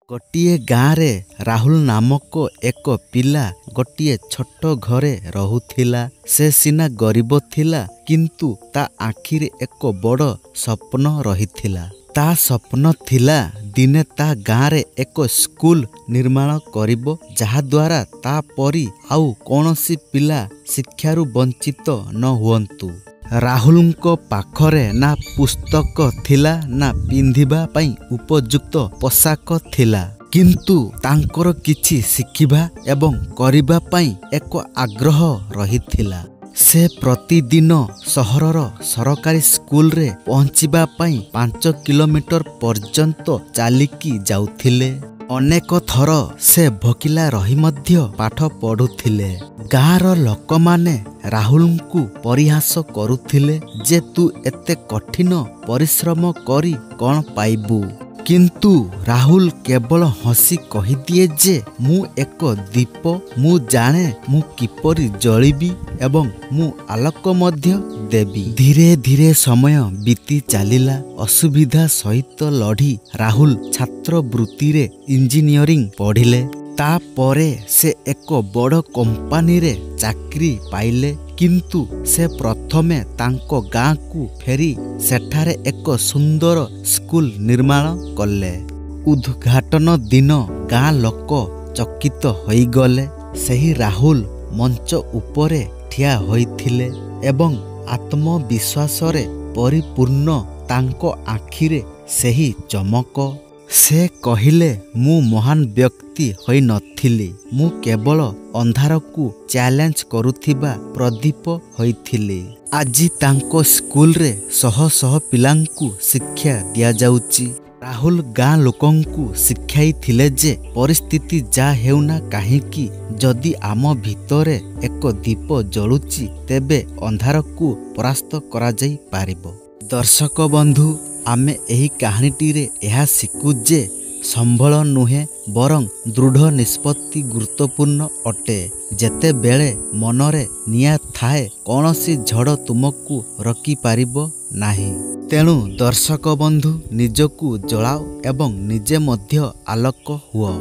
ଗୋଟିଏ ଗାଁରେ ରାହୁଲ ନାମକ ଏକ ପିଲା ଗୋଟିଏ ଛୋଟ ଘରେ ରହୁଥିଲା। ସେ ସିନା ଗରିବ ଥିଲା, କିନ୍ତୁ ତା ଆଖିରେ ଏକ ବଡ଼ ସ୍ୱପ୍ନ ରହିଥିଲା। ତା ସ୍ୱପ୍ନ ଥିଲା ଦିନେ ତା ଗାଁରେ ଏକ ସ୍କୁଲ ନିର୍ମାଣ କରିବ, ଯାହାଦ୍ୱାରା ତା ପରି ଆଉ କୌଣସି ପିଲା ଶିକ୍ଷାରୁ ବଞ୍ଚିତ ନ ହୁଅନ୍ତୁ। ରାହୁଲଙ୍କ ପାଖରେ ନା ପୁସ୍ତକ ଥିଲା, ନା ପିନ୍ଧିବା ପାଇଁ ଉପଯୁକ୍ତ ପୋଷାକ ଥିଲା, କିନ୍ତୁ ତାଙ୍କର କିଛି ଶିଖିବା ଏବଂ କରିବା ପାଇଁ ଏକ ଆଗ୍ରହ ରହିଥିଲା। ସେ ପ୍ରତିଦିନ ସହରର ସରକାରୀ ସ୍କୁଲରେ ପହଞ୍ଚିବା ପାଇଁ 5 କିଲୋମିଟର ପର୍ଯ୍ୟନ୍ତ ଚାଲିକି ଯାଉଥିଲେ। ଅନେକ ଥର ସେ ଭୋକିଲା ରହି ମଧ୍ୟ ପାଠ ପଢ଼ୁଥିଲେ। ଗାଁର ଲୋକମାନେ ରାହୁଲଙ୍କୁ ପରିହାସ କରୁଥିଲେ ଯେ ତୁ ଏତେ କଠିନ ପରିଶ୍ରମ କରି କ'ଣ ପାଇବୁ? କିନ୍ତୁ ରାହୁଲ କେବଳ ହସି କହିଦିଏ ଯେ ମୁଁ ଏକ ଦୀପ, ମୁଁ ଜାଣେ ମୁଁ କିପରି ଜଳିବି ଏବଂ ମୁଁ ଆଲୋକ ମଧ୍ୟ ଦେବି। ଧୀରେ ଧୀରେ ସମୟ ବିତି ଚାଲିଲା। ଅସୁବିଧା ସହିତ ଲଢ଼ି ରାହୁଲ ଛାତ୍ରବୃତ୍ତିରେ ଇଞ୍ଜିନିୟରିଂ ପଢ଼ିଲେ। ତାପରେ ସେ ଏକ ବଡ଼ କମ୍ପାନୀରେ ଚାକିରି ପାଇଲେ। କିନ୍ତୁ ସେ ପ୍ରଥମେ ତାଙ୍କ ଗାଁକୁ ଫେରି ସେଠାରେ ଏକ ସୁନ୍ଦର ସ୍କୁଲ ନିର୍ମାଣ କଲେ। ଉଦ୍ଘାଟନ ଦିନ ଗାଁ ଲୋକ ଚକିତ ହୋଇଗଲେ। ସେହି ରାହୁଲ ମଞ୍ଚ ଉପରେ ଠିଆ ହୋଇଥିଲେ ଏବଂ ଆତ୍ମବିଶ୍ୱାସରେ ପରିପୂର୍ଣ୍ଣ ତାଙ୍କ ଆଖିରେ ସେହି ଚମକ। ସେ କହିଲେ, ମୁଁ ମହାନ ବ୍ୟକ୍ତି ହୋଇନଥିଲି, ମୁଁ କେବଳ ଅନ୍ଧାରକୁ ଚ୍ୟାଲେଞ୍ଜ କରୁଥିବା ପ୍ରଦୀପ ହୋଇଥିଲି। ଆଜି ତାଙ୍କ ସ୍କୁଲରେ ଶହ ଶହ ପିଲାଙ୍କୁ ଶିକ୍ଷା ଦିଆଯାଉଛି। ରାହୁଲ ଗାଁ ଲୋକଙ୍କୁ ଶିଖାଇଥିଲେ ଯେ ପରିସ୍ଥିତି ଯାହା ହେଉନା କାହିଁକି, ଯଦି ଆମ ଭିତରେ ଏକ ଦୀପ ଜଳୁଛି ତେବେ ଅନ୍ଧାରକୁ ପରାସ୍ତ କରାଯାଇପାରିବ। ଦର୍ଶକ ବନ୍ଧୁ, ଆମେ ଏହି କାହାଣୀଟିରେ ଏହା ଶିଖୁ ଯେ ସମ୍ବଳ ନୁହେଁ ବରଂ ଦୃଢ଼ ନିଷ୍ପତ୍ତି ଗୁରୁତ୍ୱପୂର୍ଣ୍ଣ ଅଟେ। ଯେତେବେଳେ ମନରେ ନିଆଁ ଥାଏ, କୌଣସି ଝଡ଼ ତୁମକୁ ରୋକିପାରିବ ନାହିଁ। ତେଣୁ ଦର୍ଶକ ବନ୍ଧୁ, ନିଜକୁ ଜଳାଅ ଏବଂ ନିଜେ ମଧ୍ୟ ଆଲୋକ ହୁଅ।